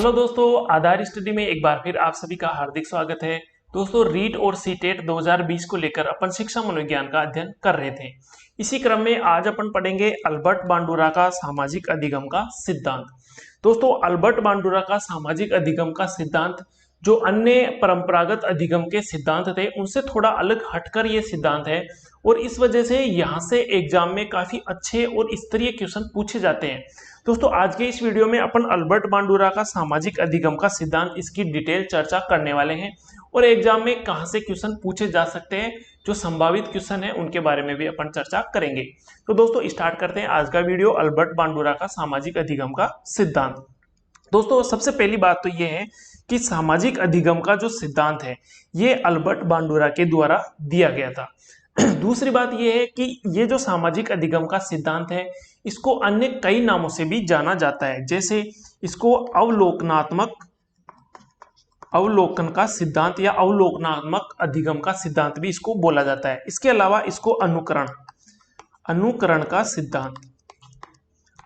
Hello दोस्तों, आधार study में एक बार फिर आप सभी का हार्दिक स्वागत है। दोस्तों, रीट और सीटेट 2020 को लेकर अपन शिक्षा मनोविज्ञान का अध्ययन कर रहे थे। इसी क्रम में आज अपन पढ़ेंगे अल्बर्ट बांडुरा का सामाजिक अधिगम का सिद्धांत। दोस्तों, अल्बर्ट बांडुरा का सामाजिक अधिगम का सिद्धांत जो अन्य परंपरागत अधिगम के सिद्धांत थे उनसे थोड़ा अलग हटकर ये सिद्धांत है और इस वजह से यहाँ से एग्जाम में काफी अच्छे और स्तरीय क्वेश्चन पूछे जाते हैं। दोस्तों, आज के इस वीडियो में अपन अल्बर्ट बांडुरा का सामाजिक अधिगम का सिद्धांत इसकी डिटेल चर्चा करने वाले हैं और एग्जाम में कहां से क्वेश्चन पूछे जा सकते हैं, जो संभावित क्वेश्चन है उनके बारे में भी अपन चर्चा करेंगे। तो दोस्तों, स्टार्ट करते हैं आज का वीडियो अल्बर्ट बांडुरा का सामाजिक अधिगम का सिद्धांत। दोस्तों, सबसे पहली बात तो यह है कि सामाजिक अधिगम का जो सिद्धांत है ये अल्बर्ट बांडुरा के द्वारा दिया गया था। दूसरी बात यह है कि ये जो सामाजिक अधिगम का सिद्धांत है इसको अन्य कई नामों से भी जाना जाता है, जैसे इसको अवलोकन का सिद्धांत या अवलोकनात्मक अधिगम का सिद्धांत भी इसको बोला जाता है। इसके अलावा इसको अनुकरण का सिद्धांत,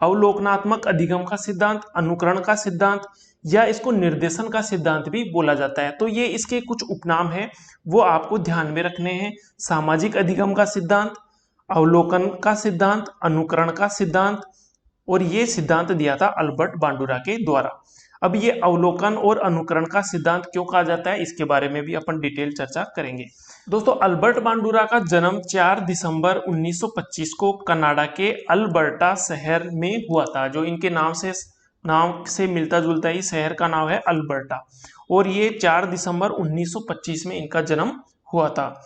अवलोकनात्मक अधिगम का सिद्धांत, अनुकरण का सिद्धांत या इसको निर्देशन का सिद्धांत भी बोला जाता है। तो ये इसके कुछ उपनाम हैं, वो आपको ध्यान में रखने हैं। सामाजिक अधिगम का सिद्धांत, अवलोकन का सिद्धांत, अनुकरण का सिद्धांत, और ये सिद्धांत दिया था अल्बर्ट बांडुरा के द्वारा। अब ये अवलोकन और अनुकरण का सिद्धांत क्यों कहा जाता है इसके बारे में भी अपन डिटेल चर्चा करेंगे। दोस्तों, अल्बर्ट बांडुरा का जन्म 4 दिसंबर 1925 को कनाडा के अल्बर्टा शहर में हुआ था। जो इनके नाम से मिलता जुलता है, शहर का नाम है अल्बर्टा और ये 4 दिसंबर 1925 में इनका जन्म हुआ था।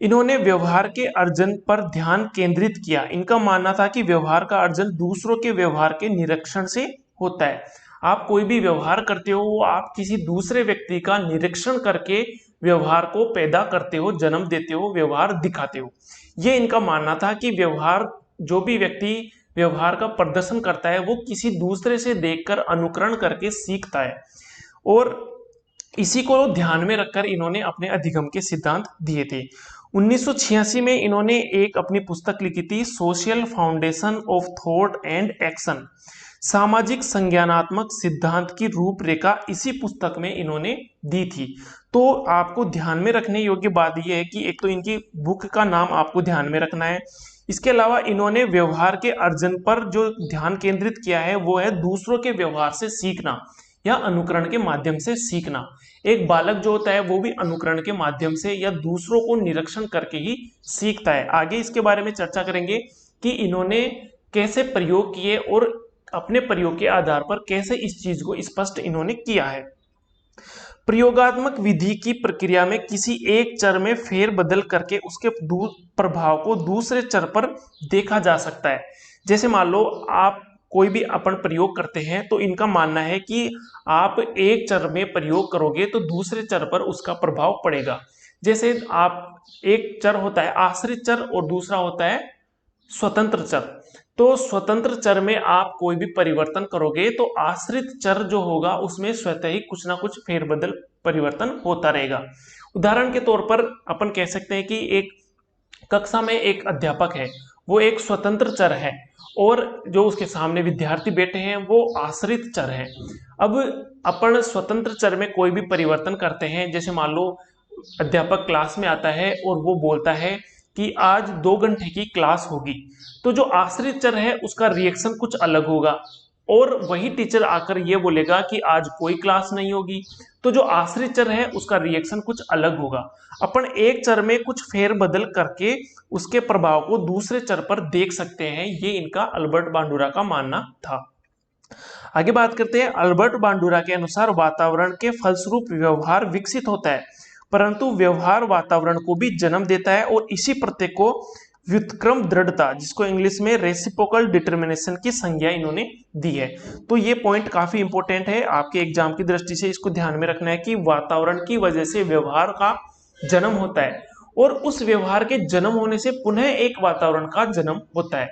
इन्होंने व्यवहार के अर्जन पर ध्यान केंद्रित किया। इनका मानना था कि व्यवहार का अर्जन दूसरों के व्यवहार के निरीक्षण से होता है। आप कोई भी व्यवहार करते हो वो आप किसी दूसरे व्यक्ति का निरीक्षण करके व्यवहार को पैदा करते हो, जन्म देते हो, व्यवहार दिखाते हो। ये इनका मानना था कि व्यवहार, जो भी व्यक्ति व्यवहार का प्रदर्शन करता है वो किसी दूसरे से देखकर अनुकरण करके सीखता है और इसी को ध्यान में रखकर इन्होंने अपने अधिगम के सिद्धांत दिए थे। 1986 में इन्होंने एक अपनी पुस्तक लिखी थी, social foundation of thought and action, सामाजिक संज्ञानात्मक सिद्धांत की रूपरेखा इसी पुस्तक में इन्होंने दी थी। तो आपको ध्यान में रखने योग्य बात यह है कि एक तो इनकी बुक का नाम आपको ध्यान में रखना है। इसके अलावा इन्होंने व्यवहार के अर्जन पर जो ध्यान केंद्रित किया है वो है दूसरों के व्यवहार से सीखना या अनुकरण के माध्यम से सीखना। एक बालक जो होता है वो भी अनुकरण के माध्यम से या दूसरों को निरीक्षण करके ही सीखता है। आगे इसके बारे में चर्चा करेंगे कि इन्होंने कैसे प्रयोग किए और अपने प्रयोग के आधार पर कैसे इस चीज को स्पष्ट इन्होंने किया है। प्रयोगात्मक विधि की प्रक्रिया में किसी एक चर में फेरबदल करके उसके प्रभाव को दूसरे चर पर देखा जा सकता है। जैसे मान लो आप कोई भी अपन प्रयोग करते हैं तो इनका मानना है कि आप एक चर में प्रयोग करोगे तो दूसरे चर पर उसका प्रभाव पड़ेगा। जैसे आप, एक चर होता है आश्रित चर और दूसरा होता है स्वतंत्र चर। तो स्वतंत्र चर में आप कोई भी परिवर्तन करोगे तो आश्रित चर जो होगा उसमें स्वतः ही कुछ ना कुछ फेरबदल परिवर्तन होता रहेगा। उदाहरण के तौर पर अपन कह सकते हैं कि एक कक्षा में एक अध्यापक है, वो एक स्वतंत्र चर है और जो उसके सामने विद्यार्थी बैठे हैं वो आश्रित चर है। अब अपन स्वतंत्र चर में कोई भी परिवर्तन करते हैं, जैसे मान लो अध्यापक क्लास में आता है और वो बोलता है कि आज 2 घंटे की क्लास होगी, तो जो आश्रित चर है उसका रिएक्शन कुछ अलग होगा और वही टीचर आकर ये बोलेगा कि आज कोई क्लास नहीं होगी, तो जो आश्रित चर है उसका रिएक्शन कुछ अलग होगा। अपन एक चर में कुछ फेरबदल करके उसके प्रभाव को दूसरे चर पर देख सकते हैं, ये इनका अल्बर्ट बांडुरा का मानना था। आगे बात करते हैं। अल्बर्ट बांडुरा के अनुसार वातावरण के फलस्वरूप व्यवहार विकसित होता है, परंतु व्यवहार वातावरण को भी जन्म देता है और इसी प्रत्येक को व्युत्क्रम दृढ़ता, जिसको इंग्लिश में रेसिप्रोकल डिटर्मिनेशन की संज्ञा इन्होंने दी है। तो ये पॉइंट काफी इंपॉर्टेंट है, आपके एग्जाम की दृष्टि से इसको ध्यान में रखना है कि वातावरण की वजह से व्यवहार का जन्म होता है और उस व्यवहार के जन्म होने से पुनः एक वातावरण का जन्म होता है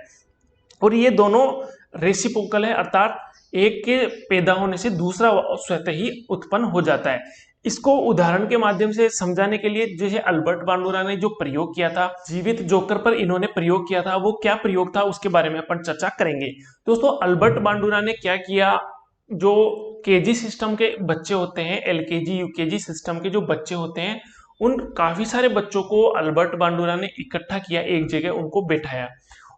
और ये दोनों रेसिप्रोकल है, अर्थात एक के पैदा होने से दूसरा स्वतः ही उत्पन्न हो जाता है। इसको उदाहरण के माध्यम से समझाने के लिए जैसे अल्बर्ट बांडुरा ने जो प्रयोग किया था, जीवित जोकर पर इन्होंने प्रयोग किया था, वो क्या प्रयोग था उसके बारे में अपन चर्चा करेंगे। दोस्तों, अल्बर्ट बांडुरा ने क्या किया, जो केजी सिस्टम के बच्चे होते हैं, एलकेजी यूकेजी सिस्टम के जो बच्चे होते हैं, उन काफी सारे बच्चों को अल्बर्ट बांडुरा ने इकट्ठा किया, एक जगह उनको बैठाया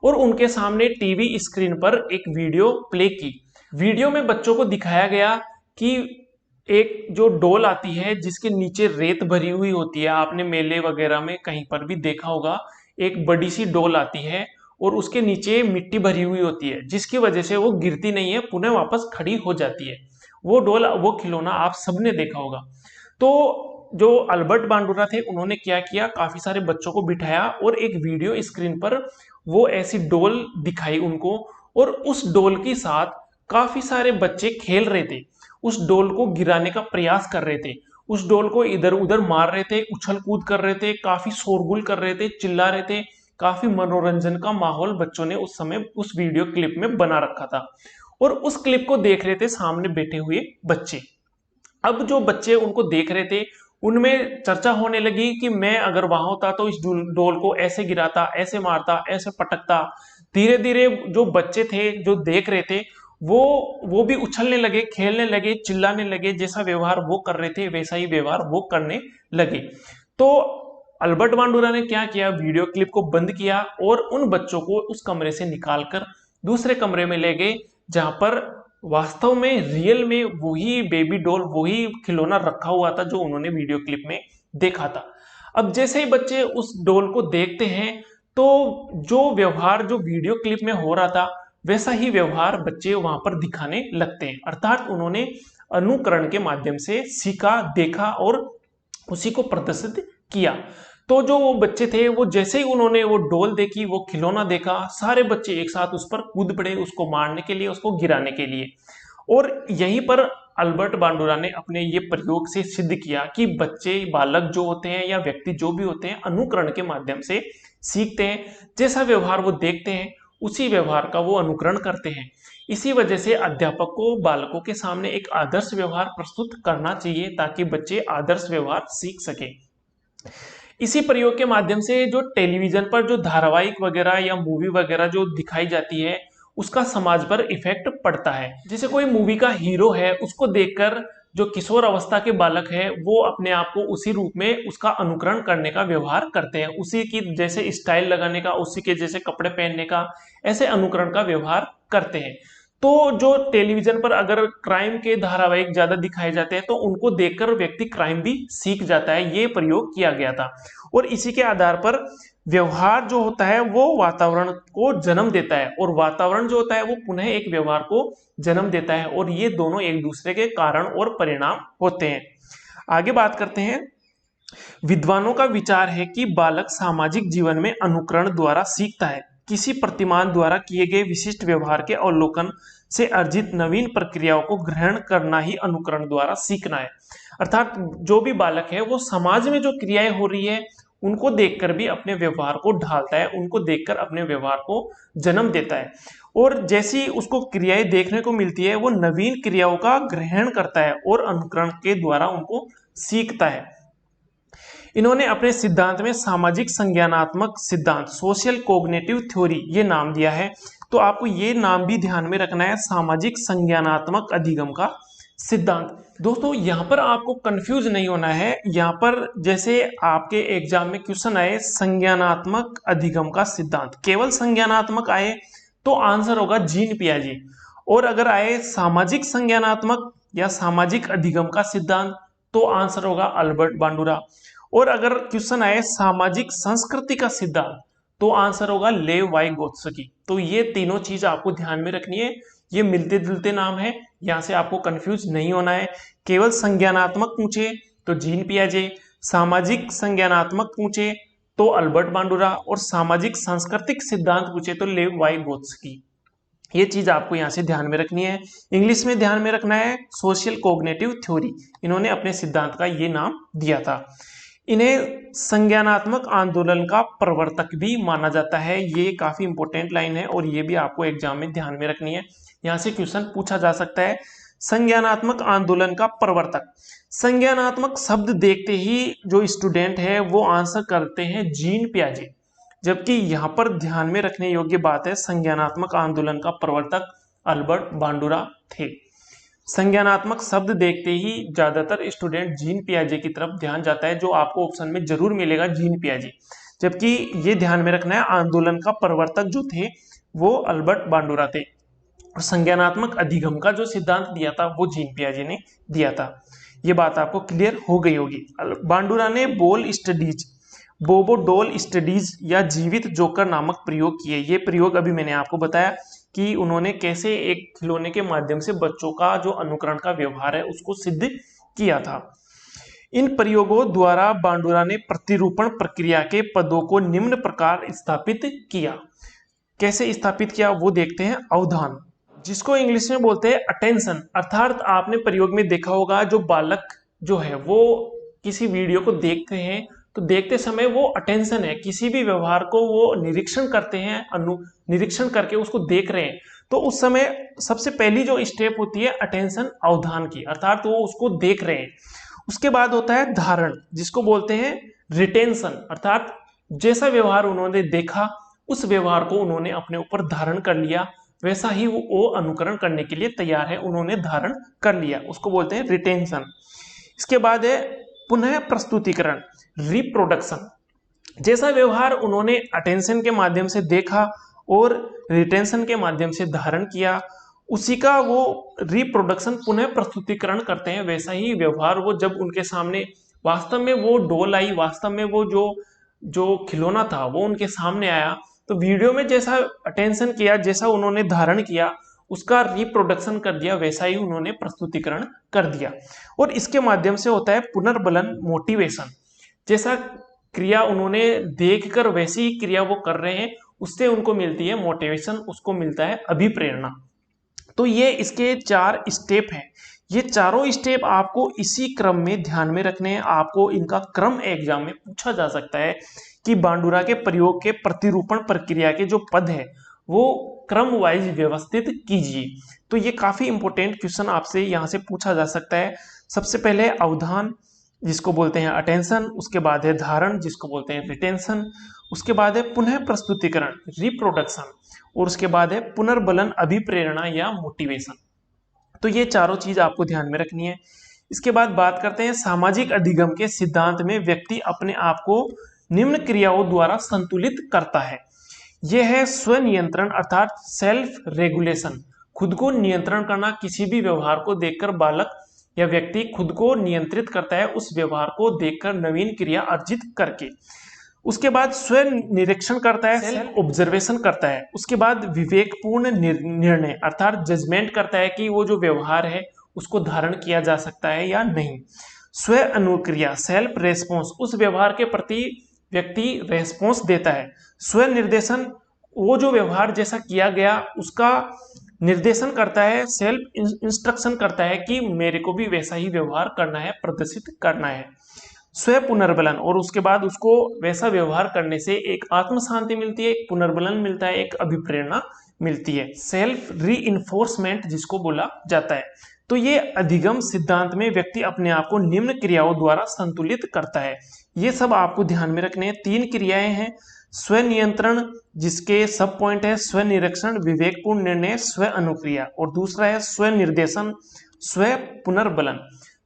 और उनके सामने टीवी स्क्रीन पर एक वीडियो प्ले की। वीडियो में बच्चों को दिखाया गया कि एक जो डोल आती है जिसके नीचे रेत भरी हुई होती है, आपने मेले वगैरह में कहीं पर भी देखा होगा, एक बड़ी सी डोल आती है और उसके नीचे मिट्टी भरी हुई होती है, जिसकी वजह से वो गिरती नहीं है, पुनः वापस खड़ी हो जाती है। वो डोल, वो खिलौना आप सबने देखा होगा। तो जो अल्बर्ट बांडुरा थे उन्होंने क्या किया, काफी सारे बच्चों को बिठाया और एक वीडियो स्क्रीन पर वो ऐसी डोल दिखाई उनको, और उस डोल के साथ काफी सारे बच्चे खेल रहे थे, उस डोल को गिराने का प्रयास कर रहे थे, उस डोल को इधर उधर मार रहे थे, उछल कूद कर रहे थे, काफी शोरगुल कर रहे थे, चिल्ला रहे थे। काफी मनोरंजन का माहौल बच्चों ने उस समय उस वीडियो क्लिप में बना रखा था और उस क्लिप को देख रहे थे सामने बैठे हुए बच्चे। अब जो बच्चे उनको देख रहे थे उनमें चर्चा होने लगी कि मैं अगर वहां होता तो इस डोल को ऐसे गिराता, ऐसे मारता, ऐसे पटकता। धीरे धीरे जो बच्चे थे जो देख रहे थे वो भी उछलने लगे, खेलने लगे, चिल्लाने लगे, जैसा व्यवहार वो कर रहे थे वैसा ही व्यवहार वो करने लगे। तो अल्बर्ट बांडुरा ने क्या किया, वीडियो क्लिप को बंद किया और उन बच्चों को उस कमरे से निकालकर दूसरे कमरे में ले गए, जहां पर वास्तव में रियल में वही बेबी डॉल, वही खिलौना रखा हुआ था जो उन्होंने वीडियो क्लिप में देखा था। अब जैसे ही बच्चे उस डॉल को देखते हैं तो जो व्यवहार जो वीडियो क्लिप में हो रहा था वैसा ही व्यवहार बच्चे वहां पर दिखाने लगते हैं, अर्थात उन्होंने अनुकरण के माध्यम से सीखा, देखा और उसी को प्रदर्शित किया। तो जो वो बच्चे थे वो जैसे ही उन्होंने वो डोल देखी, वो खिलौना देखा, सारे बच्चे एक साथ उस पर कूद पड़े, उसको मारने के लिए, उसको गिराने के लिए। और यहीं पर अल्बर्ट बांडुरा ने अपने ये प्रयोग से सिद्ध किया कि बच्चे, बालक जो होते हैं या व्यक्ति जो भी होते हैं, अनुकरण के माध्यम से सीखते हैं। जैसा व्यवहार वो देखते हैं उसी व्यवहार का वो अनुकरण करते हैं। इसी वजह से अध्यापक को बालकों के सामने एक आदर्श व्यवहार प्रस्तुत करना चाहिए ताकि बच्चे आदर्श व्यवहार सीख सके। इसी प्रयोग के माध्यम से जो टेलीविजन पर जो धारावाहिक वगैरह या मूवी वगैरह जो दिखाई जाती है उसका समाज पर इफेक्ट पड़ता है। जैसे कोई मूवी का हीरो है, उसको देखकर जो किशोर अवस्था के बालक है वो अपने आप को उसी रूप में उसका अनुकरण करने का व्यवहार करते हैं, उसी की जैसे स्टाइल लगाने का, उसी के जैसे कपड़े पहनने का, ऐसे अनुकरण का व्यवहार करते हैं। तो जो टेलीविजन पर अगर क्राइम के धारावाहिक ज्यादा दिखाए जाते हैं तो उनको देखकर व्यक्ति क्राइम भी सीख जाता है, ये प्रयोग किया गया था। और इसी के आधार पर व्यवहार जो होता है वो वातावरण को जन्म देता है और वातावरण जो होता है वो पुनः एक व्यवहार को जन्म देता है, और ये दोनों एक दूसरे के कारण और परिणाम होते हैं। आगे बात करते हैं। विद्वानों का विचार है कि बालक सामाजिक जीवन में अनुकरण द्वारा सीखता है। किसी प्रतिमान द्वारा किए गए विशिष्ट व्यवहार के अवलोकन से अर्जित नवीन प्रक्रियाओं को ग्रहण करना ही अनुकरण द्वारा सीखना है। अर्थात जो भी बालक है वो समाज में जो क्रियाएं हो रही है उनको देखकर भी अपने व्यवहार को ढालता है, उनको देखकर अपने व्यवहार को जन्म देता है, और जैसी उसको क्रियाएं देखने को मिलती है वो नवीन क्रियाओं का ग्रहण करता है और अनुकरण के द्वारा उनको सीखता है। इन्होंने अपने सिद्धांत में सामाजिक संज्ञानात्मक सिद्धांत, सोशल कोग्निटिव थ्योरी, ये नाम दिया है। तो आपको ये नाम भी ध्यान में रखना है, सामाजिक संज्ञानात्मक अधिगम का सिद्धांत। दोस्तों यहाँ पर आपको कंफ्यूज नहीं होना है, यहाँ पर जैसे आपके एग्जाम में क्वेश्चन आए संज्ञानात्मक अधिगम का सिद्धांत, केवल संज्ञानात्मक आए तो आंसर होगा जीन पियाजे, और अगर आए सामाजिक संज्ञानात्मक या सामाजिक अधिगम का सिद्धांत तो आंसर होगा अल्बर्ट बांडुरा, और अगर क्वेश्चन आए सामाजिक संस्कृति का सिद्धांत तो आंसर होगा लेव वाइगोत्स्की। तो ये तीनों चीज आपको ध्यान में रखनी है, ये मिलते जुलते नाम है, यहां से आपको कंफ्यूज नहीं होना है। केवल संज्ञानात्मक पूछे तो जीन पियाजे, सामाजिक संज्ञानात्मक पूछे तो अल्बर्ट बांडुरा, और सामाजिक सांस्कृतिक सिद्धांत पूछे तो लेव वाइगोत्स्की। ये चीज आपको यहां से ध्यान में रखनी है। इंग्लिश में ध्यान में रखना है सोशल कोग्निटिव थ्योरी, इन्होंने अपने सिद्धांत का ये नाम दिया था। इन्हें संज्ञानात्मक आंदोलन का प्रवर्तक भी माना जाता है, ये काफी इंपॉर्टेंट लाइन है और ये भी आपको एग्जाम में ध्यान में रखनी है, यहां से क्वेश्चन पूछा जा सकता है। संज्ञानात्मक आंदोलन का प्रवर्तक, संज्ञानात्मक शब्द देखते ही जो स्टूडेंट है वो आंसर करते हैं जीन पियाजे, जबकि यहां पर ध्यान में रखने योग्य बात है संज्ञानात्मक आंदोलन का प्रवर्तक अल्बर्ट बांडुरा थे। संज्ञानात्मक शब्द देखते ही ज्यादातर स्टूडेंट जीन पियाजे की तरफ ध्यान जाता है, जो आपको ऑप्शन में जरूर मिलेगा जीन पियाजे, जबकि ये ध्यान में रखना है आंदोलन का प्रवर्तक जो थे वो अल्बर्ट बांडुरा थे, और संज्ञानात्मक अधिगम का जो सिद्धांत दिया था वो जीन पियाजे ने दिया था। ये बात आपको क्लियर हो गई होगी। बांडुरा ने बोबोडोल स्टडीज या जीवित जोकर नामक प्रयोग किए। ये प्रयोग अभी मैंने आपको बताया कि उन्होंने कैसे एक खिलौने के माध्यम से बच्चों का जो अनुकरण का व्यवहार है उसको सिद्ध किया था। इन प्रयोगों द्वारा बांडुरा ने प्रतिरूपण प्रक्रिया के पदों को निम्न प्रकार स्थापित किया। कैसे स्थापित किया वो देखते हैं। अवधान, जिसको इंग्लिश में बोलते हैं अटेंशन, अर्थात आपने प्रयोग में देखा होगा जो बालक जो है वो किसी वीडियो को देखते हैं तो देखते समय वो अटेंशन है, किसी भी व्यवहार को वो निरीक्षण करते हैं, निरीक्षण करके उसको देख रहे हैं, तो उस समय सबसे पहली जो स्टेप होती है अटेंशन, अवधान की, अर्थात वो उसको देख रहे हैं। उसके बाद होता है धारण, जिसको बोलते हैं रिटेंशन, अर्थात जैसा व्यवहार उन्होंने देखा उस व्यवहार को उन्होंने अपने ऊपर धारण कर लिया, वैसा ही वो अनुकरण करने के लिए तैयार है, उन्होंने धारण कर लिया, उसको बोलते हैं रिटेंशन। इसके बाद है पुनः प्रस्तुतिकरण, रिप्रोडक्शन। जैसा व्यवहार उन्होंने अटेंशन के माध्यम से देखा और रिटेंशन के माध्यम से धारण किया, उसी का वो रिप्रोडक्शन पुनः प्रस्तुतिकरण करते हैं। वैसा ही व्यवहार वो जब उनके सामने वास्तव में वो डोल आई, वास्तव में वो जो खिलौना था वो उनके सामने आया, तो वीडियो में जैसा अटेंशन किया, जैसा उन्होंने धारण किया, उसका रिप्रोडक्शन कर दिया, वैसा ही उन्होंने प्रस्तुतिकरण कर दिया। और इसके माध्यम से होता है पुनर्बलन, मोटिवेशन। जैसा क्रिया उन्होंने देखकर वैसी ही क्रिया वो कर रहे हैं, उससे उनको मिलती है मोटिवेशन, उसको मिलता है अभिप्रेरणा। तो ये इसके 4 स्टेप हैं। ये चारों स्टेप आपको इसी क्रम में ध्यान में रखने हैं। आपको इनका क्रम एग्जाम में पूछा जा सकता है कि बांडुरा के प्रयोग के प्रतिरूपण प्रक्रिया के जो पद है वो क्रम वाइज व्यवस्थित कीजिए। तो ये काफी इंपॉर्टेंट क्वेश्चन आपसे यहाँ से पूछा जा सकता है। सबसे पहले अवधान, जिसको बोलते हैं अटेंशन, उसके बाद है धारण, जिसको बोलते हैं रिटेंशन, उसके बाद है पुनः प्रस्तुतिकरण, रिप्रोडक्शन, और उसके बाद है पुनर्बलन, अभिप्रेरणा या मोटिवेशन। तो ये चारों चीज आपको ध्यान में रखनी है। इसके बाद बात करते हैं सामाजिक अधिगम के सिद्धांत में व्यक्ति अपने आप को निम्न क्रियाओं द्वारा संतुलित करता है। यह है स्वनियंत्रण, अर्थात सेल्फ रेगुलेशन, खुद को नियंत्रण करना। किसी भी व्यवहार को देखकर बालक या व्यक्ति खुद को नियंत्रित करता है, उस व्यवहार को देखकर नवीन क्रिया अर्जित करके। उसके बाद स्वयं निरीक्षण करता है, सेल्फ ऑब्जर्वेशन करता है। उसके बाद विवेकपूर्ण निर्णय, अर्थात जजमेंट करता है कि वो जो व्यवहार है उसको धारण किया जा सकता है या नहीं। स्व अनुक्रिया, सेल्फ रेस्पॉन्स, उस व्यवहार के प्रति व्यक्ति रेस्पॉन्स देता है। स्व निर्देशन, वो जो व्यवहार जैसा किया गया उसका निर्देशन करता है, सेल्फ इंस्ट्रक्शन करता है कि मेरे को भी वैसा ही व्यवहार करना है, प्रदर्शित करना है। स्व पुनर्बलन, और उसके बाद उसको वैसा व्यवहार करने से एक आत्म शांति मिलती है, एक पुनर्बलन मिलता है, एक अभिप्रेरणा मिलती है। सेल्फ रीइंफोर्समेंट जिसको बोला जाता है। तो ये अधिगम सिद्धांत में व्यक्ति अपने आप को निम्न क्रियाओं द्वारा संतुलित करता है। ये सब आपको ध्यान में रखने हैं। 3 क्रियाएं हैं, स्व नियंत्रण जिसके सब पॉइंट है स्व निरीक्षण, विवेकपूर्ण निर्णय, स्व अनुक्रिया, और दूसरा है स्व निर्देशन, स्व पुनर्बलन।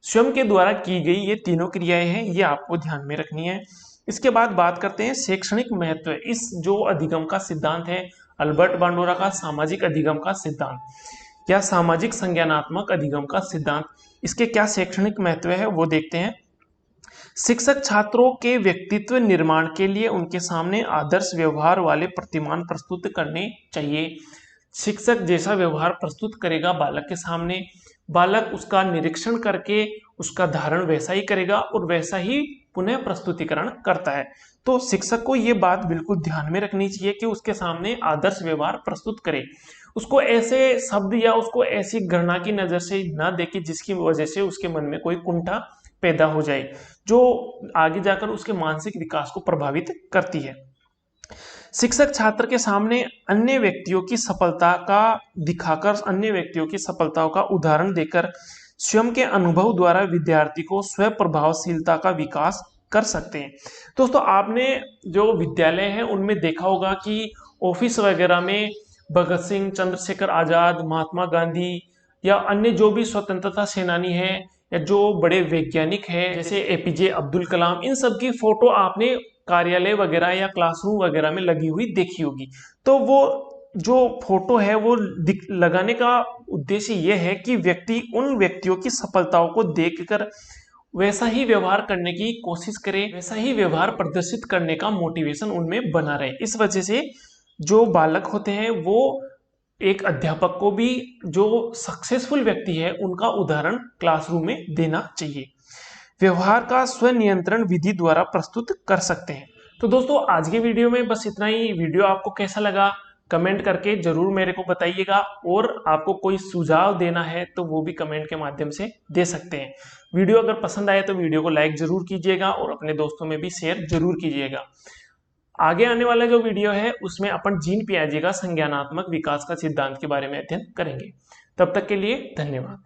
स्वयं के द्वारा की गई ये तीनों क्रियाएं हैं, ये आपको ध्यान में रखनी है। इसके बाद बात करते हैं शैक्षणिक महत्व। इस जो अधिगम का सिद्धांत है अल्बर्ट बांडुरा का सामाजिक अधिगम का सिद्धांत या सामाजिक संज्ञानात्मक अधिगम का सिद्धांत, इसके क्या शैक्षणिक महत्व है वो देखते हैं। शिक्षक छात्रों के व्यक्तित्व निर्माण के लिए उनके सामने आदर्श व्यवहार वाले प्रतिमान प्रस्तुत करने चाहिए। शिक्षक जैसा व्यवहार प्रस्तुत करेगा बालक के सामने, बालक उसका निरीक्षण करके उसका धारण वैसा ही करेगा और वैसा ही पुनः प्रस्तुतिकरण करता है। तो शिक्षक को ये बात बिल्कुल ध्यान में रखनी चाहिए कि उसके सामने आदर्श व्यवहार प्रस्तुत करे, उसको ऐसे शब्द या उसको ऐसी घृणा की नजर से ना देखे जिसकी वजह से उसके मन में कोई कुंठा पैदा हो जाए, जो आगे जाकर उसके मानसिक विकास को प्रभावित करती है। शिक्षक छात्र के सामने अन्य व्यक्तियों की सफलता का दिखाकर, अन्य व्यक्तियों की सफलताओं का उदाहरण देकर स्वयं के अनुभव द्वारा विद्यार्थी को स्व प्रभावशीलता का विकास कर सकते हैं। दोस्तों, आपने जो विद्यालय है उनमें देखा होगा कि ऑफिस वगैरह में भगत सिंह, चंद्रशेखर आजाद, महात्मा गांधी या अन्य जो भी स्वतंत्रता सेनानी है या जो बड़े वैज्ञानिक हैं जैसे एपीजे अब्दुल कलाम, इन सब की फोटो आपने कार्यालय वगैरह या क्लासरूम वगैरह में लगी हुई देखी होगी। तो वो जो फोटो है वो लगाने का उद्देश्य ये है कि व्यक्ति उन व्यक्तियों की सफलताओं को देखकर वैसा ही व्यवहार करने की कोशिश करे, वैसा ही व्यवहार प्रदर्शित करने का मोटिवेशन उनमें बना रहे। इस वजह से जो बालक होते हैं वो एक अध्यापक को भी जो सक्सेसफुल व्यक्ति है उनका उदाहरण क्लासरूम में देना चाहिए। व्यवहार का स्वनियंत्रण विधि द्वारा प्रस्तुत कर सकते हैं। तो दोस्तों आज के वीडियो में बस इतना ही। वीडियो आपको कैसा लगा कमेंट करके जरूर मेरे को बताइएगा, और आपको कोई सुझाव देना है तो वो भी कमेंट के माध्यम से दे सकते हैं। वीडियो अगर पसंद आए तो वीडियो को लाइक जरूर कीजिएगा और अपने दोस्तों में भी शेयर जरूर कीजिएगा। आगे आने वाला जो वीडियो है उसमें अपन जीन पियाजे का संज्ञानात्मक विकास का सिद्धांत के बारे में अध्ययन करेंगे। तब तक के लिए धन्यवाद।